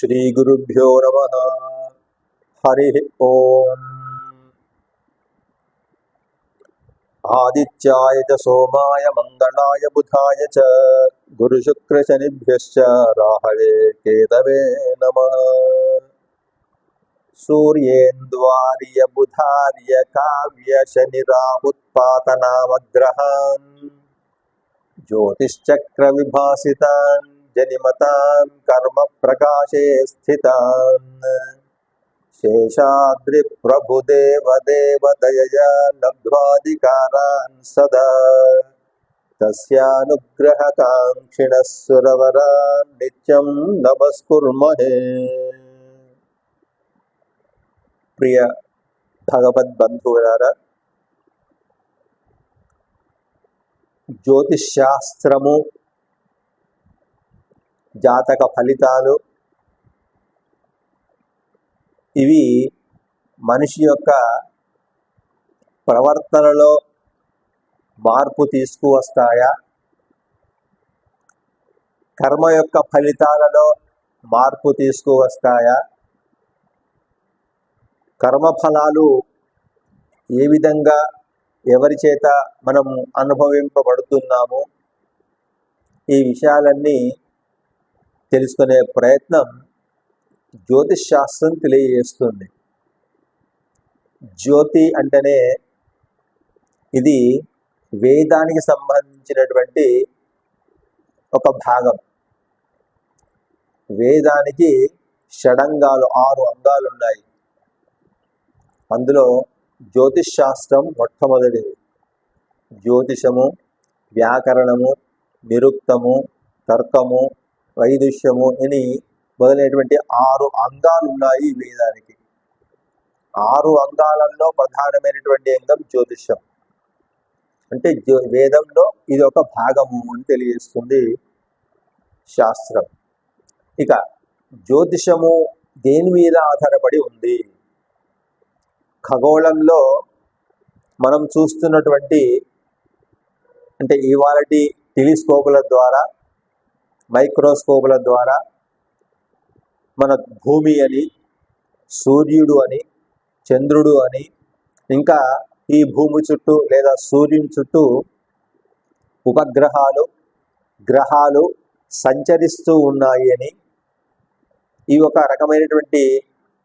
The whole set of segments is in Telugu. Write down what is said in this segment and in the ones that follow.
శ్రీ గురుభ్యో నమః. హరి ఓం. ఆదిత్యాయ చ సోమాయ మంగళాయ బుధాయ చ గురు శుక్ర శనిభ్యశ్చ రాహవే కేతవే నమః. సూర్యేంద్వార్య బుధార్య కావ్య శని రాహుత్పాతనామగ్రహాన్ జ్యోతిశ్చక్ర విభాసితాన్ జనిమతాన్ కర్మ ప్రకాశే స్థితాన్ శేషాద్రి ప్రభుదేవ దేవదయయా లబ్ధ్వాధికారాన్ సదా తస్యానుగ్రహకాంక్షిణః సురవరాన్ నిత్యం నమస్కుర్మహే. ప్రియ భగవద్బంధువులారా, జ్యోతిష్శాస్త్రము, జాతక ఫలితాలు ఇవి మనిషి యొక్క ప్రవర్తనలో మార్పు తీసుకువస్తాయా, కర్మ యొక్క ఫలితాలలో మార్పు తీసుకువస్తాయా, కర్మఫలాలు ఏ విధంగా ఎవరి చేత మనం అనుభవింపబడుతున్నాము, ఈ విషయాలన్నీ తెలుసుకునే ప్రయత్నం జ్యోతిష్ శాస్త్రం తెలియజేస్తుంది. జ్యోతి అంటేనే ఇది వేదానికి సంబంధించినటువంటి ఒక భాగం. వేదానికి షడంగాలు 6 అంగాలు ఉన్నాయి. అందులో జ్యోతిష్ శాస్త్రం మొట్టమొదటిది. జ్యోతిషము, వ్యాకరణము, నిరుక్తము, తర్కము, వైదుష్యము అని మొదలైనటువంటి 6 అంగాలు ఉన్నాయి వేదానికి. 6 అంగాలలో ప్రధానమైనటువంటి అంగం జ్యోతిషం. అంటే వేదంలో ఇది ఒక భాగము అని తెలియజేస్తుంది శాస్త్రం. ఇక జ్యోతిషము దేని మీద ఆధారపడి ఉంది? ఖగోళంలో మనం చూస్తున్నటువంటి, అంటే ఇవాళటి టెలిస్కోపుల ద్వారా, మైక్రోస్కోపుల ద్వారా మన భూమి అని, సూర్యుడు అని, చంద్రుడు అని, ఇంకా ఈ భూమి చుట్టూ లేదా సూర్యుని చుట్టూ ఉపగ్రహాలు, గ్రహాలు సంచరిస్తూ ఉన్నాయి అని, ఈ ఒక రకమైనటువంటి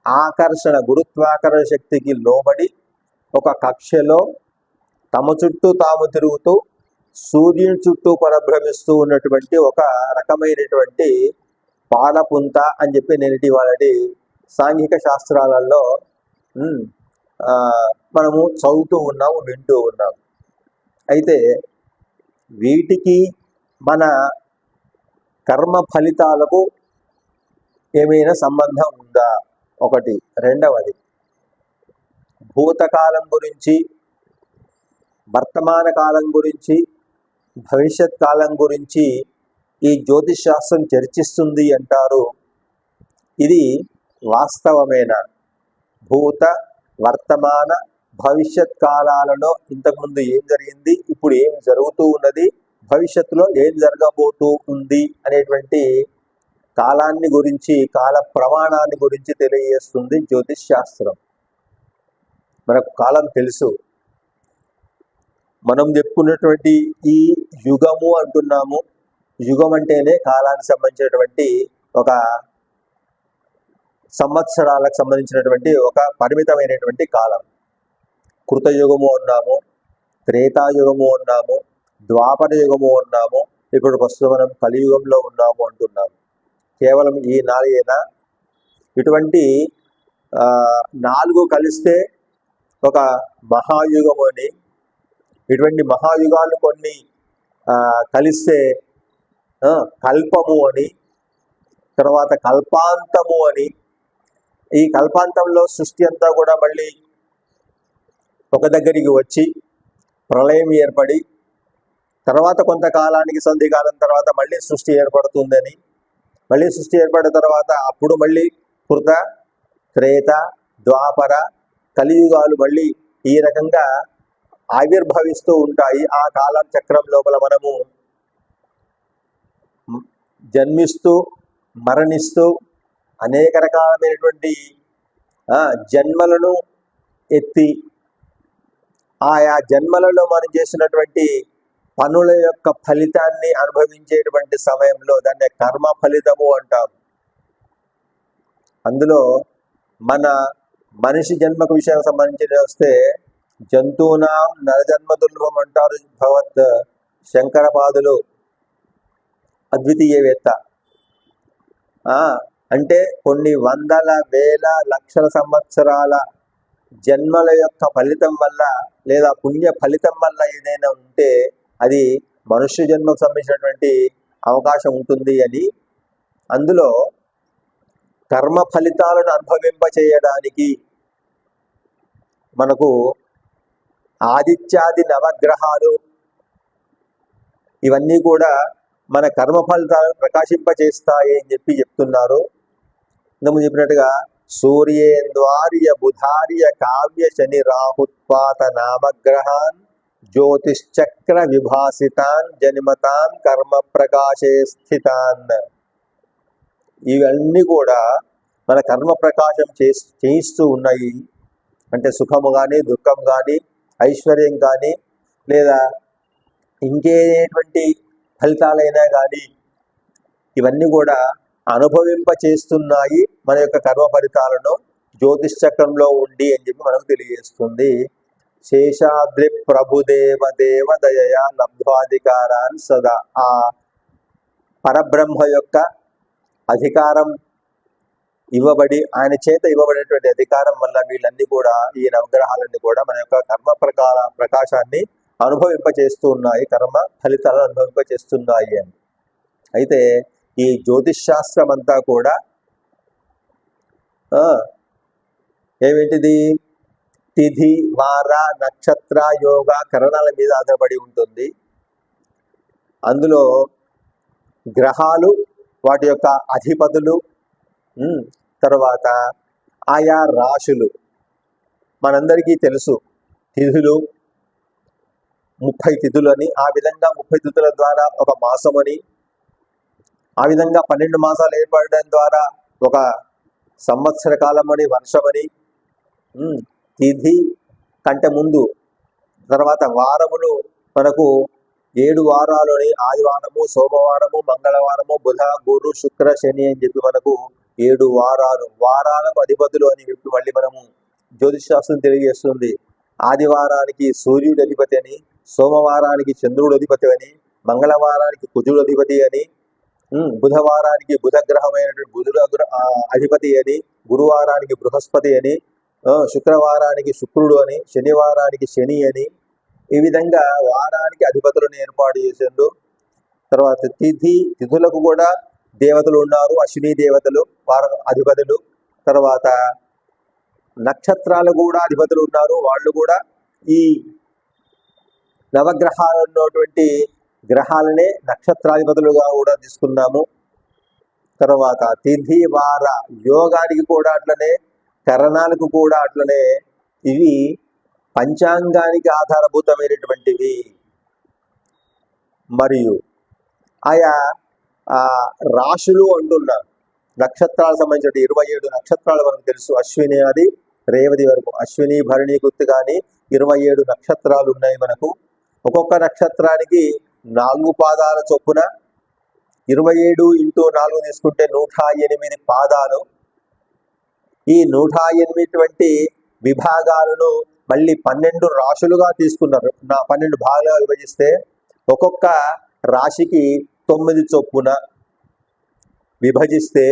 ఆకర్షణ, గురుత్వాకర్షణ శక్తికి లోబడి ఒక కక్షలో తమ చుట్టూ తాము తిరుగుతూ సూర్యుని చుట్టూ పరిభ్రమిస్తూ ఉన్నటువంటి ఒక రకమైనటువంటి పాలపుంత అని చెప్పి నేటి వాళ్ళటి సాంఘిక శాస్త్రాలలో మనము చదువుతూ ఉన్నాము, వింటూ ఉన్నాము. అయితే వీటికి మన కర్మ ఫలితాలకు ఏమైనా సంబంధం ఉందా? ఒకటి. రెండవది, భూతకాలం గురించి, వర్తమాన కాలం గురించి, భవిష్యత్ కాలం గురించి ఈ జ్యోతిష్ శాస్త్రం చర్చిస్తుంది అంటారు. ఇది వాస్తవమేనా? భూత, వర్తమాన, భవిష్యత్ కాలాలలో ఇంతకుముందు ఏం జరిగింది, ఇప్పుడు ఏం జరుగుతూ ఉన్నది, భవిష్యత్తులో ఏం జరగబోతూ ఉంది అనేటువంటి కాలాన్ని గురించి, కాల ప్రమాణాన్ని గురించి తెలియజేస్తుంది జ్యోతిష్ శాస్త్రం. మనకు కాలం తెలుసు. మనం చెప్పుకున్నటువంటి ఈ యుగము అంటున్నాము. యుగం అంటేనే కాలానికి సంబంధించినటువంటి ఒక సంవత్సరాలకు సంబంధించినటువంటి ఒక పరిమితమైనటువంటి కాలం. కృతయుగము అన్నాము, త్రేతాయుగము అన్నాము, ద్వాపర యుగము అన్నాము, ఇప్పుడు ప్రస్తుతం మనం కలియుగంలో ఉన్నాము అంటున్నాము. కేవలం ఈ 4 ఇటువంటి 4 కలిస్తే ఒక మహాయుగము అని, ఇటువంటి మహాయుగాలు కొన్ని కలిస్తే కల్పము అని, తర్వాత కల్పాంతము అని. ఈ కల్పాంతంలో సృష్టి అంతా కూడా మళ్ళీ ఒక దగ్గరికి వచ్చి ప్రళయం ఏర్పడి, తర్వాత కొంతకాలానికి, సంధికాలం తర్వాత మళ్ళీ సృష్టి ఏర్పడుతుందని, మళ్ళీ సృష్టి ఏర్పడిన తర్వాత అప్పుడు మళ్ళీ కృత, త్రేత, ద్వాపర, కలియుగాలు మళ్ళీ ఈ రకంగా ఆవిర్భవిస్తూ ఉంటాయి. ఆ కాలం చక్రం లోపల మనము జన్మిస్తూ, మరణిస్తూ, అనేక రకాలైనటువంటి జన్మలను ఎత్తి ఆయా జన్మలలో మనం చేసినటువంటి పనుల యొక్క ఫలితాన్ని అనుభవించేటువంటి సమయంలో దాన్ని కర్మ ఫలితము అంటాం. అందులో మన మనిషి జన్మకు విషయం సంబంధించి వస్తే జంతువునాం నరజన్మ దుర్లభం అంటారు భగవత్ శంకరపాదులు, అద్వితీయవేత్త. అంటే కొన్ని వందల వేల లక్షల సంవత్సరాల జన్మల యొక్క ఫలితం వల్ల లేదా పుణ్య ఫలితం వల్ల ఏదైనా ఉంటే అది మనుష్య జన్మకు సంబంధించినటువంటి అవకాశం ఉంటుంది అని, అందులో కర్మ ఫలితాలను అనుభవింప చేయడానికి మనకు ఆదిత్యాది నవగ్రహాలు ఇవన్నీ కూడా మన కర్మ ఫలితాలను ప్రకాశింపచేస్తాయి అని చెప్తున్నారు. ఇంతకు చెప్పినట్టుగా సూర్యేంద్వార్య బుధార్య కావ్య శని రాహుత్పాత నామగ్రహాన్ జ్యోతిశ్చక్ర విభాసితాన్ జనిమతాన్ కర్మ ప్రకాశే స్థితాన్. ఇవన్నీ కూడా మన కర్మ ప్రకాశం చేయిస్తూ ఉన్నాయి. అంటే సుఖము కానీ, దుఃఖం కానీ, ఐశ్వర్యం కానీ, లేదా ఇంకేటువంటి ఫలితాలైనా కానీ ఇవన్నీ కూడా అనుభవింప చేస్తున్నాయి మన యొక్క కర్మ ఫలితాలను జ్యోతిష్చక్రంలో ఉండి అని చెప్పి మనకు తెలియజేస్తుంది. శేషాద్రి ప్రభుదేవ దేవ దయయా లబ్ధ్వాధికారాన్ సదా. ఆ పరబ్రహ్మ యొక్క అధికారం ఇవ్వబడి, ఆయన చేత ఇవ్వబడినటువంటి అధికారం వల్ల వీళ్ళన్నీ కూడా, ఈ నవగ్రహాలన్నీ కూడా మన యొక్క కర్మ ప్రకాశాన్ని అనుభవింపచేస్తూ ఉన్నాయి, కర్మ ఫలితాలను అనుభవింపచేస్తున్నాయి అని. అయితే ఈ జ్యోతిష్ శాస్త్రం అంతా కూడా ఏమిటిది? తిథి, వార, నక్షత్ర, యోగ, కరణాల మీద ఆధారపడి ఉంటుంది. అందులో గ్రహాలు, వాటి యొక్క అధిపతులు, తర్వాత ఆయా రాశులు. మనందరికీ తెలుసు తిథులు 30 తిథులు అని. ఆ విధంగా 30 తిథుల ద్వారా ఒక మాసం అని, ఆ విధంగా 12 మాసాలు ఏర్పడడం ద్వారా ఒక సంవత్సర కాలం అని, వర్షమని. తిథి కంటే ముందు తర్వాత వారములు మనకు 7 వారాలు అని, ఆదివారము, సోమవారము, మంగళవారము, బుధ, గురు, శుక్ర, శని అని చెప్పి మనకు 7 వారాలు. వారాలకు అధిపతులు అని చెప్పి మళ్ళీ మనము జ్యోతిష్ శాస్త్రం తెలియజేస్తుంది. ఆదివారానికి సూర్యుడు అధిపతి అని, సోమవారానికి చంద్రుడు అధిపతి అని, మంగళవారానికి కుజుడు అధిపతి అని, బుధవారానికి బుధగ్రహమైనటువంటి బుధుడు అధిపతి అని, గురువారానికి బృహస్పతి అని, శుక్రవారానికి శుక్రుడు అని, శనివారానికి శని అని, ఈ విధంగా వారానికి అధిపతులను ఏర్పాటు చేసిండు. తర్వాత తిథులకు కూడా దేవతలు ఉన్నారు, అశ్విని దేవతలు వార అధిపతులు. తర్వాత నక్షత్రాలు కూడా అధిపతులు ఉన్నారు, వాళ్ళు కూడా ఈ నవగ్రహాలు ఉన్నటువంటి గ్రహాలనే నక్షత్రాధిపతులుగా కూడా తీసుకున్నాము. తర్వాత తిథి, వార, యోగానికి కూడా అట్లనే, కరణాలకు కూడా అట్లనే. ఇవి పంచాంగానికి ఆధారభూతమైనటువంటివి. మరియు ఆయా రాశులు అంటున్నారు. నక్షత్రాలకు సంబంధించిన 27 నక్షత్రాలు మనకు తెలుసు. అశ్విని అది రేవతి వరకు, అశ్విని, భరణి, కృత్తిక 27 నక్షత్రాలు ఉన్నాయి మనకు. ఒక్కొక్క నక్షత్రానికి 4 పాదాల చొప్పున 27 × 4 తీసుకుంటే 108 పాదాలు. ఈ 108 విభాగాలను మళ్ళీ 12 రాశులుగా తీసుకున్నారు. 12 భాగాలుగా విభజిస్తే ఒక్కొక్క రాశికి 9 చొప్పున విభజిస్తే,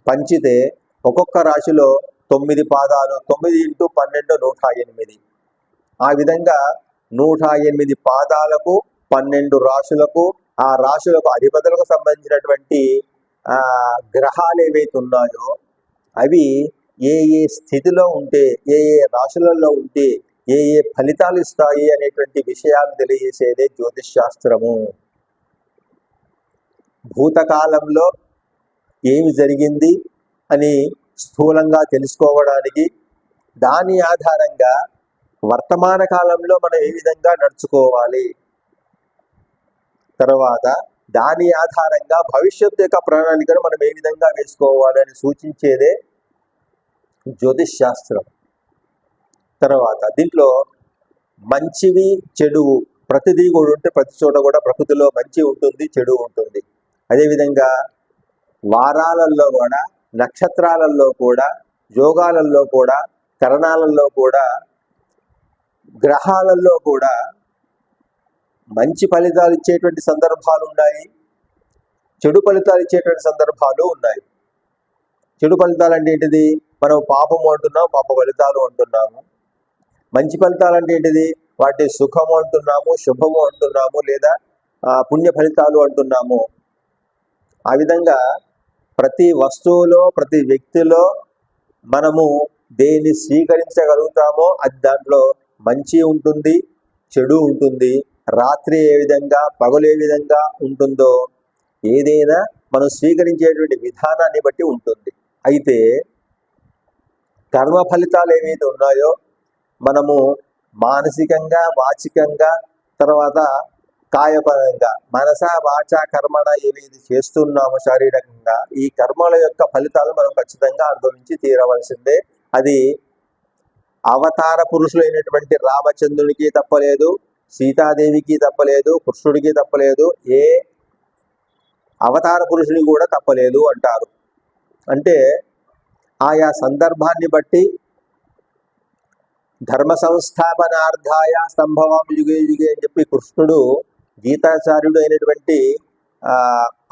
పంచితే ఒక్కొక్క రాశిలో 9 పాదాలు. 9 × 12 108. ఆ విధంగా 108 పాదాలకు 12 రాశులకు, ఆ రాశులకు అధిపతులకు సంబంధించినటువంటి గ్రహాలు ఏవైతే ఉన్నాయో అవి ఏ ఏ స్థితిలో ఉంటే, ఏ ఏ రాశులలో ఉంటే ఏ ఏ ఫలితాలు ఇస్తాయి అనేటువంటి విషయాలు తెలియజేసేదే జ్యోతిష్ శాస్త్రము. భూతకాలంలో ఏమి జరిగింది అని స్థూలంగా తెలుసుకోవడానికి, దాని ఆధారంగా వర్తమాన కాలంలో మనం ఏ విధంగా నడుచుకోవాలి, తర్వాత దాని ఆధారంగా భవిష్యత్తు యొక్క ప్రణాళికను మనం ఏ విధంగా వేసుకోవాలని సూచించేదే జ్యోతిష్ శాస్త్రం. తర్వాత దీంట్లో మంచివి చెడువు ప్రతిదీ కూడా ఉంటే ప్రతి చోట కూడా ప్రకృతిలో మంచి ఉంటుంది, చెడు ఉంటుంది. అదేవిధంగా వారాలలో కూడా, నక్షత్రాలలో కూడా, యోగాలలో కూడా, కరణాలలో కూడా, గ్రహాలలో కూడా మంచి ఫలితాలు ఇచ్చేటువంటి సందర్భాలు ఉన్నాయి, చెడు ఫలితాలు ఇచ్చేటువంటి సందర్భాలు ఉన్నాయి. చెడు ఫలితాలు అంటే ఏంటిది? మనం పాపము అంటున్నాం, పాప ఫలితాలు అంటున్నాము. మంచి ఫలితాలు అంటే ఏంటిది? వాటి సుఖము అంటున్నాము, శుభము అంటున్నాము, లేదా పుణ్య ఫలితాలు అంటున్నాము. ఆ విధంగా ప్రతి వస్తువులో, ప్రతి వ్యక్తిలో మనము దేన్ని స్వీకరించగలుగుతామో అది దాంట్లో మంచి ఉంటుంది, చెడు ఉంటుంది. రాత్రి ఏ విధంగా, పగలు ఏ విధంగా ఉంటుందో ఏదైనా మనం స్వీకరించేటువంటి విధానాన్ని బట్టి ఉంటుంది. అయితే కర్మ ఫలితాలు ఏవైతే ఉన్నాయో మనము మానసికంగా, వాచికంగా, తర్వాత కాయపరంగా, మనస వాచ కర్మణ ఏవైతే చేస్తున్నామో శారీరకంగా, ఈ కర్మల యొక్క ఫలితాలు మనం ఖచ్చితంగా అనుభవించి తీరవలసిందే. అది అవతార పురుషులైనటువంటి రామచంద్రునికి తప్పలేదు, సీతాదేవికి తప్పలేదు, కృష్ణుడికి తప్పలేదు, ఏ అవతార పురుషుని కూడా తప్పలేదు అంటారు. అంటే ఆయా సందర్భాన్ని బట్టి ధర్మ సంస్థాపనార్థాయ సంభవం యుగే యుగే అని చెప్పి కృష్ణుడు, గీతాచార్యుడు అయినటువంటి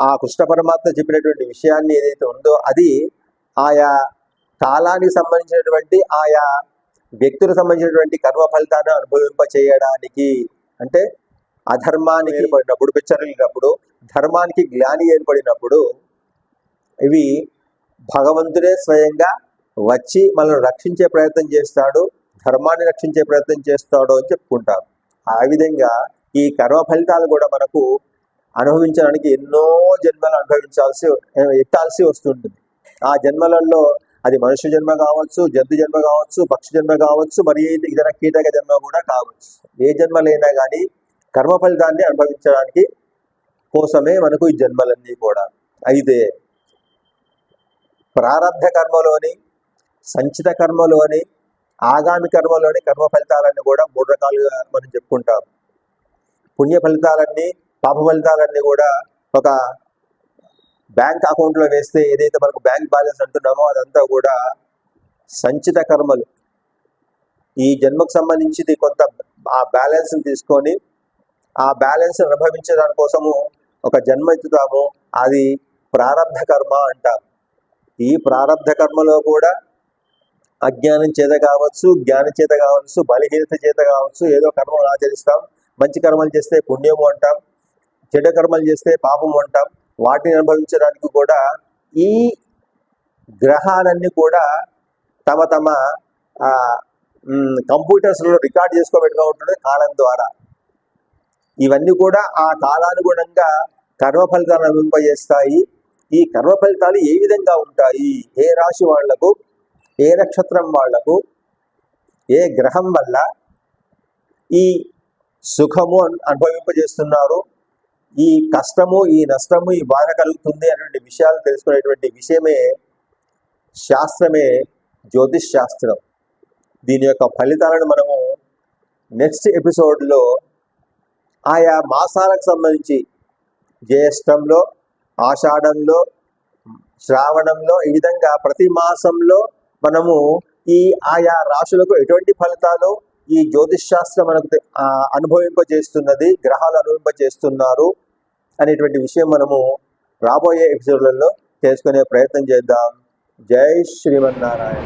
ఆ కృష్ణ పరమాత్మ చెప్పినటువంటి విషయాన్ని ఏదైతే ఉందో అది ఆయా కాలానికి సంబంధించినటువంటి, ఆయా వ్యక్తులకు సంబంధించినటువంటి కర్మ ఫలితాన్ని అనుభవింప చేయడానికి. అంటే అధర్మానికి ఏర్పడినప్పుడు, పిచ్చరిల్లినప్పుడు, ధర్మానికి గ్లాని ఏర్పడినప్పుడు ఇవి భగవంతుడే స్వయంగా వచ్చి మనల్ని రక్షించే ప్రయత్నం చేస్తాడు, ధర్మాన్ని రక్షించే ప్రయత్నం చేస్తాడు అని చెప్పుకుంటాం. ఆ విధంగా ఈ కర్మ ఫలితాలు కూడా మనకు అనుభవించడానికి ఎన్నో జన్మలు ఎత్తాల్సి వస్తుంటుంది. ఆ జన్మలలో అది మనుష్య జన్మ కావచ్చు, జంతు జన్మ కావచ్చు, పక్షి జన్మ కావచ్చు, మరి ఇతర కీటక జన్మ కూడా కావచ్చు. ఏ జన్మలైనా కానీ కర్మ ఫలితాన్ని అనుభవించడానికి కోసమే మనకు ఈ జన్మలన్నీ కూడా. అయితే ప్రారబ్ధ కర్మలోని, సంచిత కర్మలోని, ఆగామి కర్మలోని కర్మ ఫలితాలన్నీ కూడా 3 రకాలుగా మనం చెప్పుకుంటాం. పుణ్య ఫలితాలన్నీ, పాప ఫలితాలన్నీ కూడా ఒక బ్యాంక్ అకౌంట్లో వేస్తే ఏదైతే మనకు బ్యాంక్ బ్యాలెన్స్ అంటున్నామో అదంతా కూడా సంచిత కర్మలు. ఈ జన్మకు సంబంధించి కొంత ఆ బ్యాలెన్స్ తీసుకొని ఆ బ్యాలెన్స్ అనుభవించడానికి కోసము ఒక జన్మ ఎత్తుతాము, అది ప్రారబ్ధ కర్మ అంటాం. ఈ ప్రారబ్ధ కర్మలో కూడా అజ్ఞానం చేత కావచ్చు, జ్ఞానం చేత కావచ్చు, బలహీనత చేత కావచ్చు, ఏదో కర్మలు ఆచరిస్తాం. మంచి కర్మలు చేస్తే పుణ్యము అంటాం, చెడు కర్మలు చేస్తే పాపము అంటాం. వాటిని అనుభవించడానికి కూడా ఈ గ్రహాలన్నీ కూడా తమ తమ కంప్యూటర్స్లో రికార్డ్ చేసుకోబెట్టుగా ఉంటుంది కాలం ద్వారా. ఇవన్నీ కూడా ఆ కాలానుగుణంగా కర్మ ఫలితాలను అనుభవింపజేస్తాయి. ఈ కర్మ ఫలితాలు ఏ విధంగా ఉంటాయి, ఏ రాశి వాళ్లకు, ఏ నక్షత్రం వాళ్లకు, ఏ గ్రహం వల్ల ఈ సుఖము అనుభవింపజేస్తున్నారు, ఈ కష్టము, ఈ నష్టము, ఈ బాధ కలుగుతుంది అనేటువంటి విషయాలు తెలుసుకునేటువంటి విషయమే శాస్త్రమే జ్యోతిష్ శాస్త్రం. దీని యొక్క ఫలితాలను మనము నెక్స్ట్ ఎపిసోడ్లో ఆయా మాసాలకు సంబంధించి జ్యేష్టంలో, ఆషాఢంలో, శ్రావణంలో, ఈ విధంగా ప్రతి మాసంలో మనము ఈ ఆయా రాశులకు ఎటువంటి ఫలితాలు ఈ జ్యోతిష్ శాస్త్రం మనకు అనుభవింపజేస్తున్నది, గ్రహాలు అనుభవింపజేస్తున్నారు అనేటువంటి విషయం మనము రాబోయే ఎపిసోడ్లలో తెలుసుకునే ప్రయత్నం చేద్దాం. జై శ్రీమన్నారాయణ.